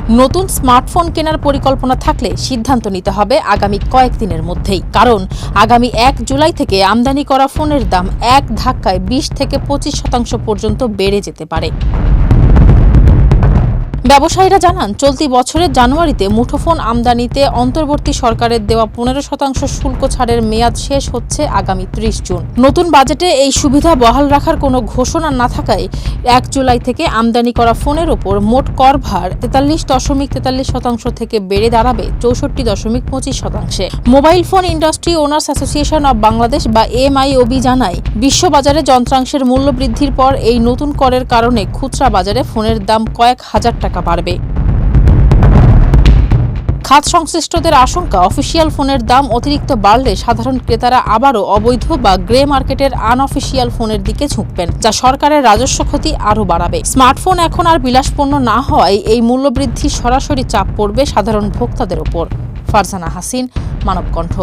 নতুন স্মার্টফোন কেনার পরিকল্পনা থাকলে সিদ্ধান্ত নিতে হবে আগামী কয়েকদিনের মধ্যেই, কারণ আগামী 1 জুলাই থেকে আমদানি করা ফোনের দাম এক ধাক্কায় 20 থেকে 25% পর্যন্ত বেড়ে যেতে পারে। ব্যবসায়ীরা জানান, চলতি বছরের জানুয়ারিতে মুঠোফোন আমদানিতে অন্তর্বর্তী সরকারের দেওয়া 15% শুল্ক ছাড়ের মেয়াদ শেষ হচ্ছে আগামী 30 জুন। নতুন বাজেটে এই সুবিধা বহাল রাখার কোনো ঘোষণা না থাকায় 1 জুলাই থেকে আমদানি করা ফোনের ওপর মোট কর ভার 43.43% থেকে বেড়ে দাঁড়াবে 64.25%। Mobile phone industry owners association of Bangladesh বা MIOB জানায়, বিশ্ববাজারে যন্ত্রাংশের মূল্য বৃদ্ধির পর এই নতুন করের কারণে খুচরা বাজারে ফোনের দাম কয়েক হাজার টাকা বাড়বে। খাত সংশ্লিষ্টদের আশঙ্কা, অফিসিয়াল ফোনের দাম অতিরিক্ত বাড়লে সাধারণ ক্রেতারা আবারও অবৈধ বা গ্রে মার্কেটের আনঅফিসিয়াল ফোনের দিকে ঝুঁকবেন, যা সরকারের রাজস্ব ক্ষতি আরও বাড়াবে। স্মার্টফোন এখন আর বিলাসপণ্য না হওয়ায় এই মূল্যবৃদ্ধি সরাসরি চাপ পড়বে সাধারণ ভোক্তাদের ওপর। ফারজানা হাসিন, মানবকণ্ঠ।